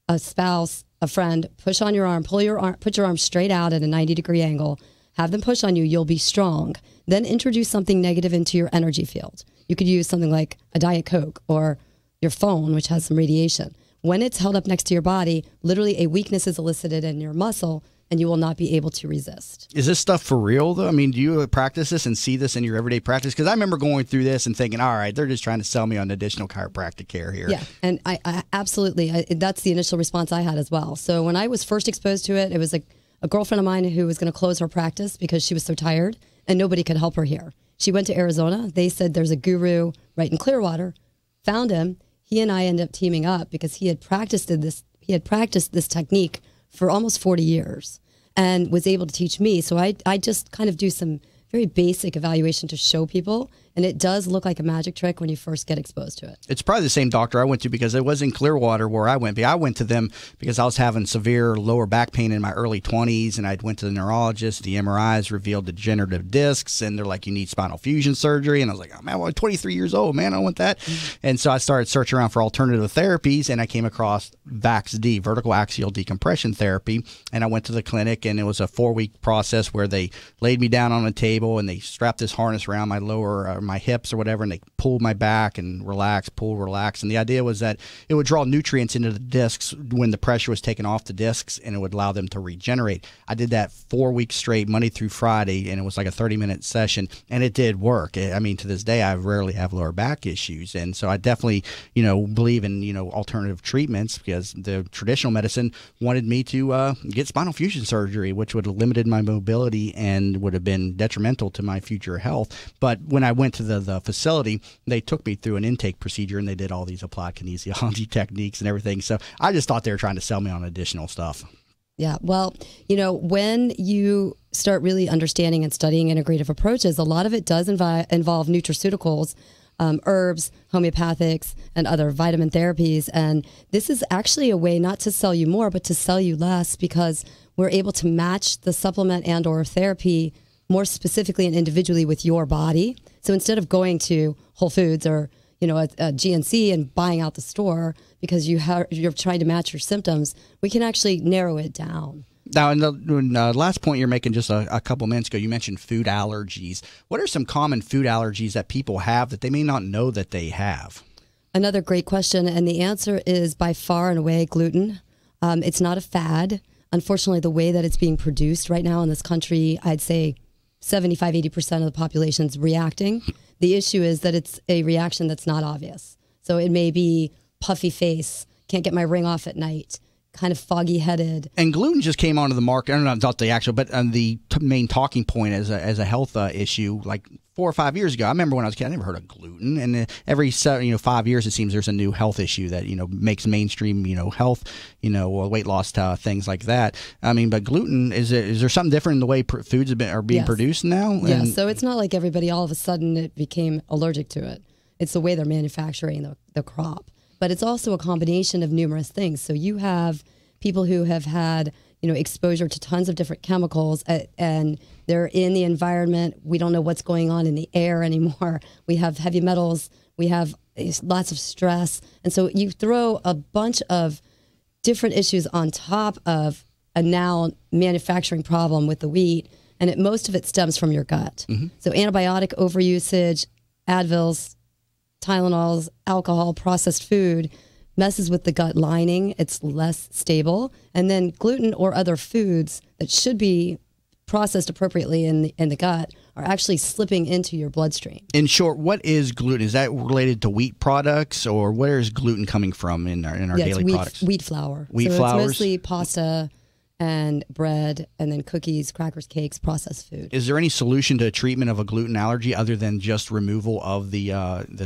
a spouse, a friend, push on your arm, put your arm straight out at a 90-degree angle, have them push on you, you'll be strong. Then introduce something negative into your energy field. You could use something like a Diet Coke or your phone, which has some radiation. When it's held up next to your body, literally a weakness is elicited in your muscle, and you will not be able to resist. Is this stuff for real, though? I mean, do you practice this and see this in your everyday practice? Because I remember going through this and thinking, all right, they're just trying to sell me on additional chiropractic care here. Yeah, and I absolutely, that's the initial response I had as well. So when I was first exposed to it, it was a girlfriend of mine who was going to close her practice because she was so tired and nobody could help her here. She went to Arizona. They said there's a guru right in Clearwater. Found him. He and I ended up teaming up because he had practiced this technique for almost 40 years and was able to teach me. So I just kind of do some very basic evaluation to show people, and it does look like a magic trick when you first get exposed to it. It's probably the same doctor I went to, because it was in Clearwater where I went. But I went to them because I was having severe lower back pain in my early 20s, and I went to the neurologist. The MRIs revealed degenerative discs, and they're like, you need spinal fusion surgery. And I was like, oh, man, I'm 23 years old, man, I want that. And so I started searching around for alternative therapies, and I came across VAX-D, vertical axial decompression therapy. And I went to the clinic, and it was a 4-week process where they laid me down on a table and they strapped this harness around my my hips or whatever, and they pulled my back and relax. And the idea was that it would draw nutrients into the discs when the pressure was taken off the discs, and it would allow them to regenerate. I did that 4 weeks straight, Monday through Friday, and it was like a 30-minute session, and it did work. I mean, to this day, I rarely have lower back issues, and so I definitely, believe in, alternative treatments, because the traditional medicine wanted me to get spinal fusion surgery, which would have limited my mobility and would have been detrimental to my future health. But when I went to the facility, they took me through an intake procedure, and they did all these applied kinesiology techniques and everything. So I just thought they were trying to sell me on additional stuff. Yeah, well, when you start really understanding and studying integrative approaches, a lot of it does involve nutraceuticals, herbs, homeopathics, and other vitamin therapies. And this is actually a way not to sell you more, but to sell you less, because we're able to match the supplement and or therapy more specifically and individually with your body. So instead of going to Whole Foods or a GNC and buying out the store because you're trying to match your symptoms, we can actually narrow it down. Now, in the last point you're making just a couple minutes ago, you mentioned food allergies. What are some common food allergies that people have that they may not know that they have? Another great question, and the answer is by far and away gluten. It's not a fad. Unfortunately, the way that it's being produced right now in this country, I'd say 75-80% of the population is reacting. The issue is that it's a reaction that's not obvious. So it may be puffy face, can't get my ring off at night, kind of foggy headed. And gluten just came onto the market. I don't know, not the actual, but the main talking point as a health issue, like 4 or 5 years ago. I remember when I was a kid, I never heard of gluten. And every 5 years, it seems there's a new health issue that makes mainstream health, or weight loss things like that. I mean, but gluten, is there something different in the way foods are being produced now? Yeah. So it's not like everybody all of a sudden it became allergic to it. It's the way they're manufacturing the crop. But it's also a combination of numerous things. So you have people who have had exposure to tons of different chemicals, and they're in the environment. We don't know what's going on in the air anymore. We have heavy metals. We have lots of stress. And so you throw a bunch of different issues on top of a now manufacturing problem with the wheat, and most of it stems from your gut. Mm-hmm. So antibiotic overusage, Advils, Tylenols, alcohol, processed food messes with the gut lining. It's less stable. And then gluten or other foods that should be processed appropriately in the gut are actually slipping into your bloodstream. In short, what is gluten? Is that related to wheat products, or where is gluten coming from in our daily products? Wheat flour. Wheat so flours? It's mostly pasta and bread, and then cookies, crackers, cakes, processed food. Is there any solution to treatment of a gluten allergy other than just removal of the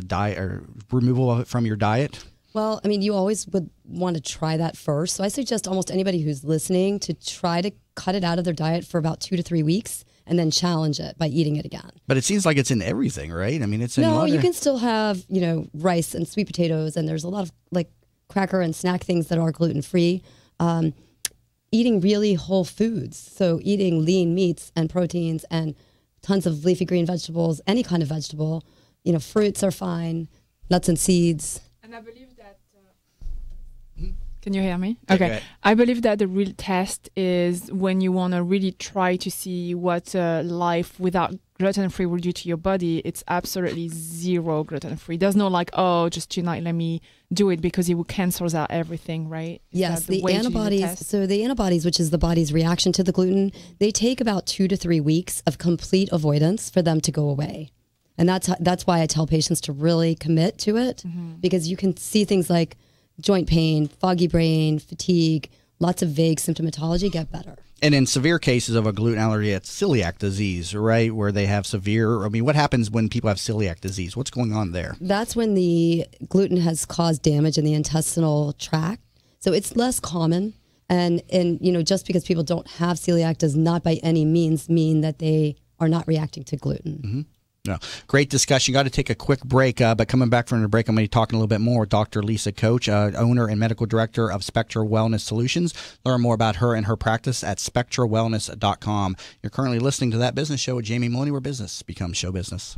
diet, or removal of it from your diet? Well, I mean, you always would want to try that first. So I suggest almost anybody who's listening to try to cut it out of their diet for about 2 to 3 weeks and then challenge it by eating it again. But it seems like it's in everything, right? I mean, it's in No, you can still have, rice and sweet potatoes, and there's a lot of like cracker and snack things that are gluten-free. Eating really whole foods, so eating lean meats and proteins and tons of leafy green vegetables, any kind of vegetable. Fruits are fine, nuts and seeds. And I believe that... Can you hear me? Yeah, okay. I believe that the real test is when you want to really try to see what life without gluten-free will do to your body. It's absolutely zero gluten-free. There's no just tonight, let me do it, because it will cancel out everything, right? Yes, the antibodies. So the antibodies, which is the body's reaction to the gluten, they take about 2 to 3 weeks of complete avoidance for them to go away. And that's why I tell patients to really commit to it, because you can see things like joint pain, foggy brain, fatigue, lots of vague symptomatology get better. And in severe cases of a gluten allergy, it's celiac disease, right? Where they have what happens when people have celiac disease? What's going on there? That's when the gluten has caused damage in the intestinal tract. So it's less common. And just because people don't have celiac does not by any means mean that they are not reacting to gluten. Mm-hmm. No. Great discussion. Got to take a quick break, but coming back from the break, I'm going to be talking a little bit more with Dr. Lisa Coach, owner and medical director of Spectra Wellness Solutions. Learn more about her and her practice at spectrawellness.com. You're currently listening to That Business Show with Jamie Maloney, where business becomes show business.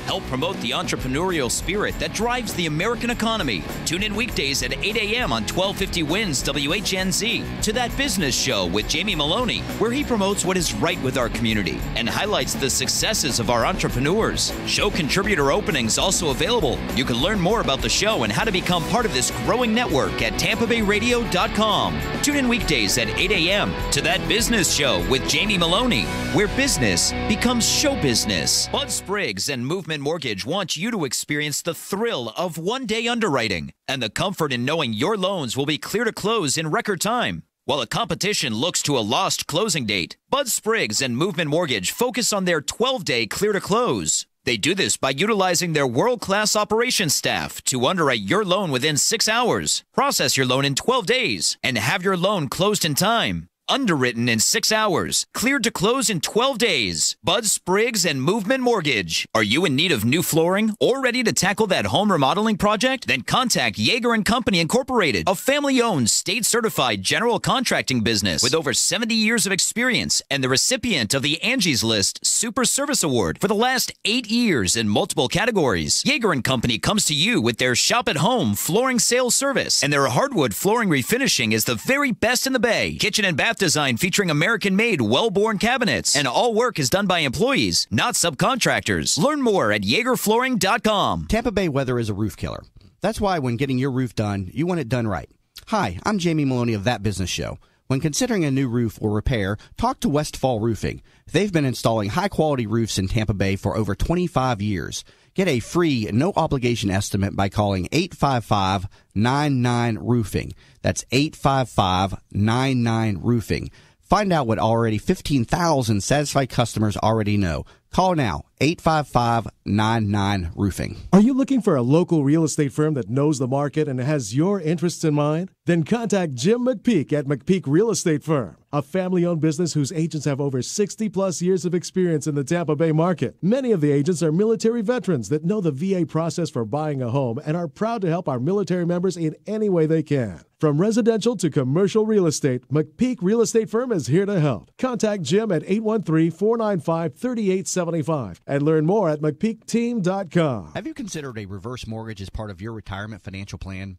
Help promote the entrepreneurial spirit that drives the American economy. Tune in weekdays at 8 a.m. on 1250 WINS WHNZ to That Business Show with Jamie Maloney, where he promotes what is right with our community and highlights the successes of our entrepreneurs. Show contributor openings also available. You can learn more about the show and how to become part of this growing network at TampaBayRadio.com. Tune in weekdays at 8 a.m. to That Business Show with Jamie Maloney, where business becomes show business. Bud Spriggs and Movement Mortgage wants you to experience the thrill of one-day underwriting and the comfort in knowing your loans will be clear to close in record time. While the competition looks to a lost closing date, Bud Spriggs and Movement Mortgage focus on their 12-day clear to close. They do this by utilizing their world-class operations staff to underwrite your loan within 6 hours, process your loan in 12 days, and have your loan closed in time. Underwritten in 6 hours, cleared to close in 12 days. Bud Spriggs and Movement Mortgage. Are you in need of new flooring or ready to tackle that home remodeling project? Then contact Yeager & Company Incorporated, a family-owned, state-certified general contracting business with over 70 years of experience and the recipient of the Angie's List Super Service Award for the last 8 years in multiple categories. Yeager & Company comes to you with their shop-at-home flooring sales service, and their hardwood flooring refinishing is the very best in the Bay. Kitchen and bath design featuring American-made, well-born cabinets, and all work is done by employees, not subcontractors. Learn more at YeagerFlooring.com. Tampa Bay weather is a roof killer. That's why when getting your roof done, you want it done right. Hi, I'm Jamie Maloney of That Business Show. When considering a new roof or repair, talk to Westfall Roofing. They've been installing high-quality roofs in Tampa Bay for over 25 years. Get a free, no-obligation estimate by calling 855-99-ROOFING. That's 855-99-ROOFING. Find out what already 15,000 satisfied customers already know. Call now, 855-99-ROOFING. Are you looking for a local real estate firm that knows the market and has your interests in mind? Then contact Jim McPeak at McPeak Real Estate Firm, a family-owned business whose agents have over 60-plus years of experience in the Tampa Bay market. Many of the agents are military veterans that know the VA process for buying a home and are proud to help our military members in any way they can. From residential to commercial real estate, McPeak Real Estate Firm is here to help. Contact Jim at 813-495-3875 and learn more at McPeakTeam.com. Have you considered a reverse mortgage as part of your retirement financial plan?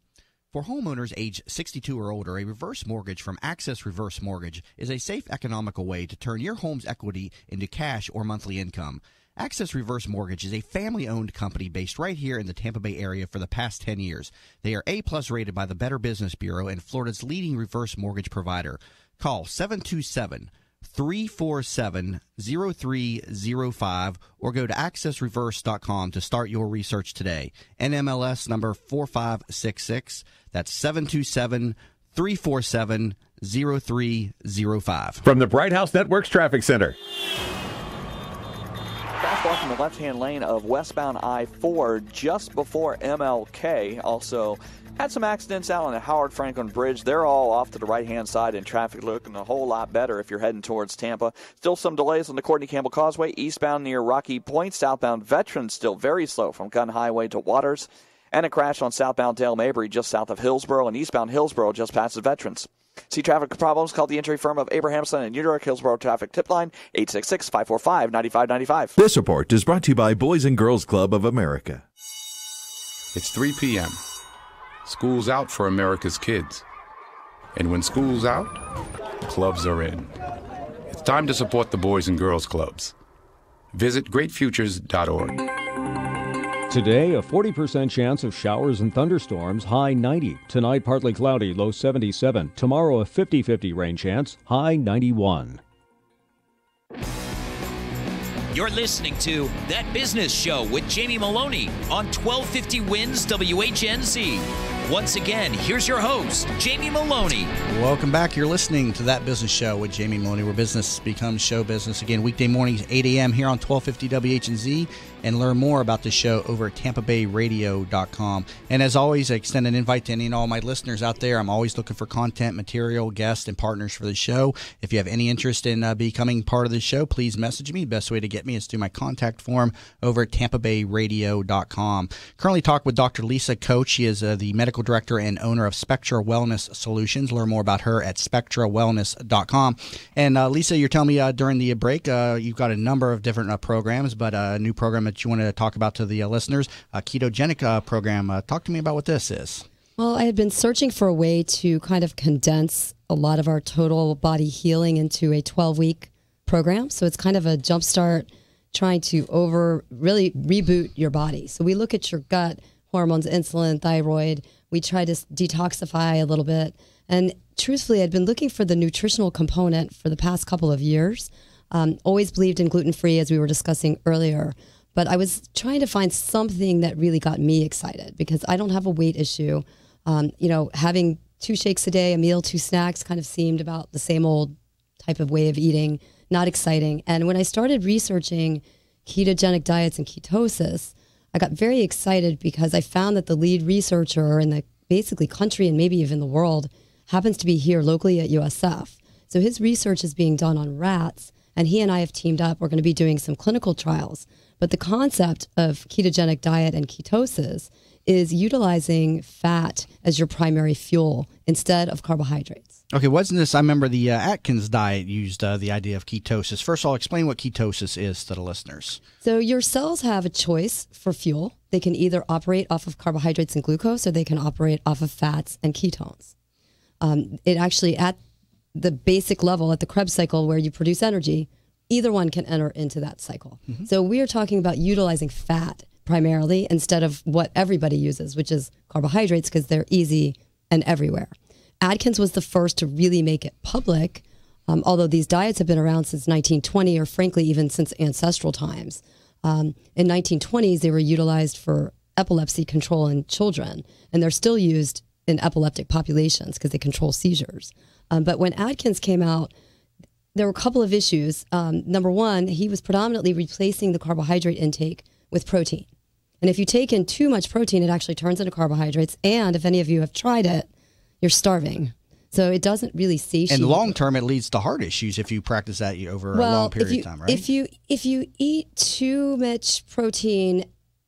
For homeowners age 62 or older, a reverse mortgage from Access Reverse Mortgage is a safe, economical way to turn your home's equity into cash or monthly income. Access Reverse Mortgage is a family-owned company based right here in the Tampa Bay area for the past 10 years. They are A-plus rated by the Better Business Bureau and Florida's leading reverse mortgage provider. Call 727 347-0305 or go to accessreverse.com to start your research today. NMLS number 4566. That's 727-347-0305. From the Bright House Networks Traffic Center. Fastball from the left-hand lane of westbound I-4 just before MLK. Also had some accidents out on the Howard Franklin Bridge. They're all off to the right-hand side, and traffic looking a whole lot better if you're heading towards Tampa. Still some delays on the Courtney Campbell Causeway, eastbound near Rocky Point. Southbound Veterans still very slow from Gun Highway to Waters. And a crash on southbound Dale Mabry just south of Hillsborough, and eastbound Hillsborough just past the Veterans. See traffic problems? Call the entry firm of Abrahamson and New York Hillsborough Traffic Tip Line, 866-545-9595. This report is brought to you by Boys and Girls Club of America. It's 3 p.m. School's out for America's kids. And when school's out, clubs are in. It's time to support the Boys and Girls Clubs. Visit greatfutures.org. Today, a 40% chance of showers and thunderstorms, high 90. Tonight, partly cloudy, low 77. Tomorrow, a 50-50 rain chance, high 91. You're listening to That Business Show with Jamie Maloney on 1250 Wins WHNZ. Once again, here's your host, Jamie Maloney. Welcome back. You're listening to That Business Show with Jamie Maloney, where business becomes show business. Again, weekday mornings, 8 a.m. here on 1250 WHNZ. And learn more about the show over at TampaBayRadio.com. And as always, I extend an invite to any and all my listeners out there. I'm always looking for content, material, guests, and partners for the show. If you have any interest in becoming part of the show, please message me. The best way to get me is through my contact form over at TampaBayRadio.com. Currently talking with Dr. Lisa Coach. She is the medical director and owner of Spectra Wellness Solutions. Learn more about her at SpectraWellness.com. And Lisa, you're telling me during the break you've got a number of different programs, but a new program that you wanted to talk about to the listeners, a ketogenic program. Talk to me about what this is. Well, I had been searching for a way to kind of condense a lot of our total body healing into a 12-week program. So it's kind of a jumpstart trying to really reboot your body. So we look at your gut, hormones, insulin, thyroid. We try to detoxify a little bit. And truthfully, I'd been looking for the nutritional component for the past couple of years. Always believed in gluten-free, as we were discussing earlier. But I was trying to find something that really got me excited because I don't have a weight issue. Having 2 shakes a day, a meal, 2 snacks kind of seemed about the same old type of way of eating, not exciting. And when I started researching ketogenic diets and ketosis, I got very excited because I found that the lead researcher in the basically country and maybe even the world happens to be here locally at USF. So his research is being done on rats, and he and I have teamed up. We're going to be doing some clinical trials. But the concept of ketogenic diet and ketosis is utilizing fat as your primary fuel instead of carbohydrates. Okay, wasn't this, I remember the Atkins diet used the idea of ketosis. First of all, explain what ketosis is to the listeners. So your cells have a choice for fuel. They can either operate off of carbohydrates and glucose, or they can operate off of fats and ketones. It actually, at the basic level, at the Krebs cycle where you produce energy, either one can enter into that cycle. Mm-hmm. So we are talking about utilizing fat primarily instead of what everybody uses, which is carbohydrates, because they're easy and everywhere. Atkins was the first to really make it public, although these diets have been around since 1920, or frankly, even since ancestral times. In 1920s, they were utilized for epilepsy control in children, and they're still used in epileptic populations because they control seizures. But when Atkins came out, there were a couple of issues. Number one, he was predominantly replacing the carbohydrate intake with protein. And if you take in too much protein, it actually turns into carbohydrates. And if any of you have tried it, you're starving. So it doesn't really satiate. And long term, it leads to heart issues if you practice that over a long period of time, right? If you eat too much protein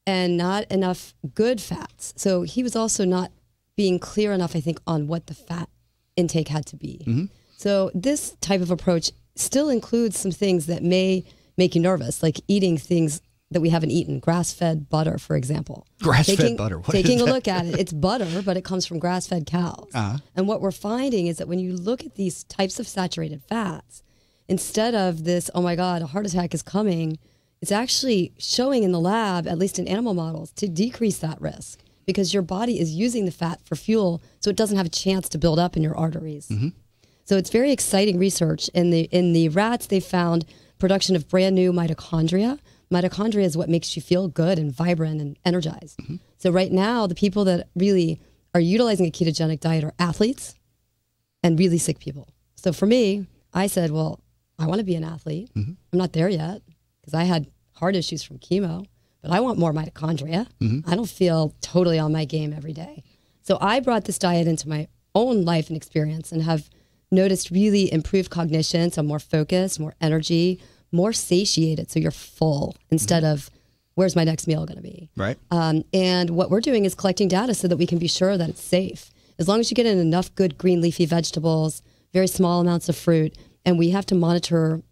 and not enough good fats. So he was also not being clear enough, I think, on what the fat intake had to be. Mm-hmm. So this type of approach still includes some things that may make you nervous, like eating things that we haven't eaten. Grass-fed butter, for example. Grass-fed butter. Taking a look at it, it's butter, but it comes from grass-fed cows. Uh-huh. And what we're finding is that when you look at these types of saturated fats, instead of this, oh my God, a heart attack is coming, it's actually showing in the lab, at least in animal models, to decrease that risk because your body is using the fat for fuel, so it doesn't have a chance to build up in your arteries. Mm-hmm. So it's very exciting research. In the rats, they found production of brand new mitochondria. Mitochondria is what makes you feel good and vibrant and energized. Mm-hmm. So right now, the people that really are utilizing a ketogenic diet are athletes and really sick people. So for me, I said, well, I want to be an athlete. Mm-hmm. I'm not there yet because I had heart issues from chemo, but I want more mitochondria. Mm-hmm. I don't feel totally on my game every day. So I brought this diet into my own life and experience and have noticed really improved cognition, so more focused, more energy, more satiated, so you're full instead of where's my next meal going to be. Right. And what we're doing is collecting data so that we can be sure that it's safe. As long as you get in enough good green leafy vegetables, very small amounts of fruit, and we have to monitor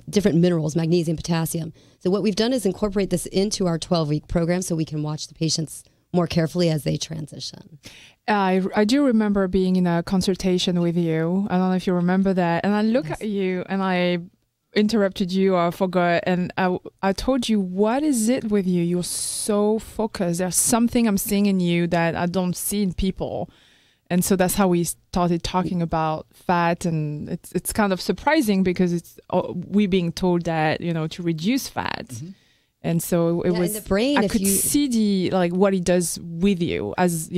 different minerals, magnesium, potassium. So what we've done is incorporate this into our 12-week program so we can watch the patients more carefully as they transition. I do remember being in a consultation with you. I don't know if you remember that. And I look at you and I interrupted you or forgot. And I told you, what is it with you? You're so focused. There's something I'm seeing in you that I don't see in people. And so that's how we started talking about fat. And it's kind of surprising because it's we being told that, to reduce fat. Mm-hmm. And so it was, in the brain, I could see what it does with you as,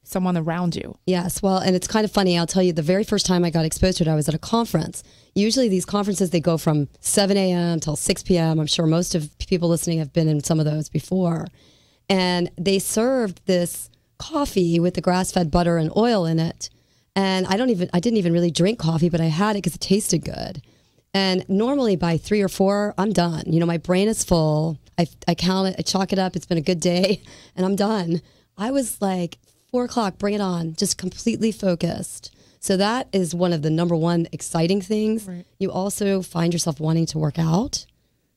someone around you. Yes. Well, and it's kind of funny. I'll tell you, the very first time I got exposed to it, I was at a conference. Usually these conferences, they go from 7 a.m. till 6 p.m. I'm sure most of people listening have been in some of those before. And they served this coffee with the grass-fed butter and oil in it. And I didn't even really drink coffee, but I had it because it tasted good. And normally by 3 or 4, I'm done. My brain is full. I count it, I chalk it up. It's been a good day and I'm done. I was like, 4 o'clock, bring it on, just completely focused. So that is one of the number one exciting things. Right. You also find yourself wanting to work out.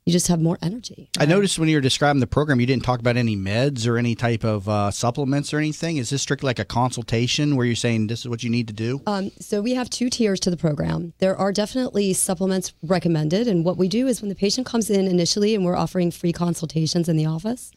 You just have more energy. I noticed when you were describing the program, you didn't talk about any meds or any type of supplements or anything. Is this strictly like a consultation where you're saying this is what you need to do? So we have 2 tiers to the program. There are definitely supplements recommended. And what we do is when the patient comes in initially and we're offering free consultations in the office,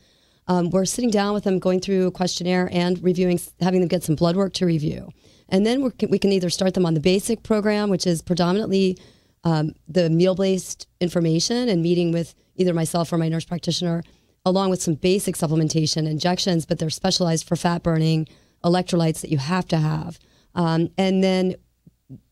we're sitting down with them, going through a questionnaire and reviewing, having them get some blood work to review. And then we can either start them on the basic program, which is predominantly the meal-based information and meeting with either myself or my nurse practitioner, along with some basic supplementation injections, but they're specialized for fat burning, electrolytes that you have to have. And then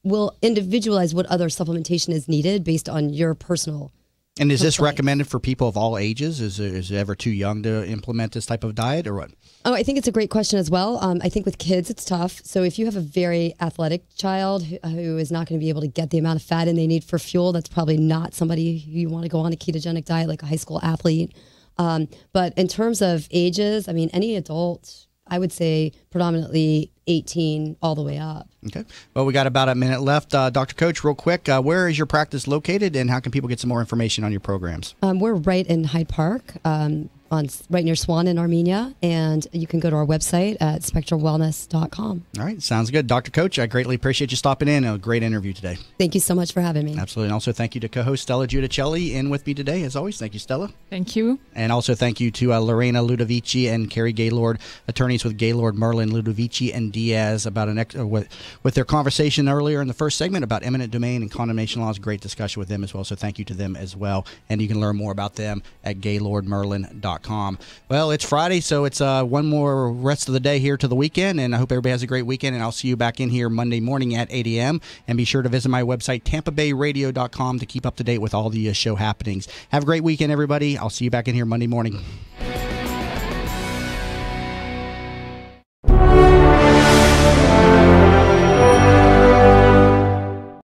we'll individualize what other supplementation is needed based on your personal. And is this recommended for people of all ages? Is it ever too young to implement this type of diet or what? Oh, I think it's a great question as well. I think with kids, it's tough. So if you have a very athletic child who is not going to be able to get the amount of fat in they need for fuel, that's probably not somebody who you want to go on a ketogenic diet like a high school athlete. But in terms of ages, I mean, any adult, I would say predominantly 18 all the way up. Okay. Well, we got about a minute left. Dr. Coach, real quick, where is your practice located and how can people get some more information on your programs? We're right in Hyde Park, right near Swan in Armenia, and you can go to our website at spectralwellness.com. All right. Sounds good. Dr. Coach, I greatly appreciate you stopping in. A great interview today. Thank you so much for having me. Absolutely. And also thank you to co-host Stella Giudicelli in with me today, as always. Thank you, Stella. Thank you. And also thank you to Lorena Ludovici and Carrie Gaylord, attorneys with Gaylord, Merlin, Ludovici, and Diaz, about with their conversation earlier in the first segment about eminent domain and condemnation laws. Great discussion with them as well. So thank you to them as well. And you can learn more about them at gaylordmerlin.com. Well, it's Friday, so it's one more rest of the day here to the weekend, and I hope everybody has a great weekend, and I'll see you back in here Monday morning at 8 a.m., and be sure to visit my website, tampabayradio.com, to keep up to date with all the show happenings. Have a great weekend, everybody. I'll see you back in here Monday morning.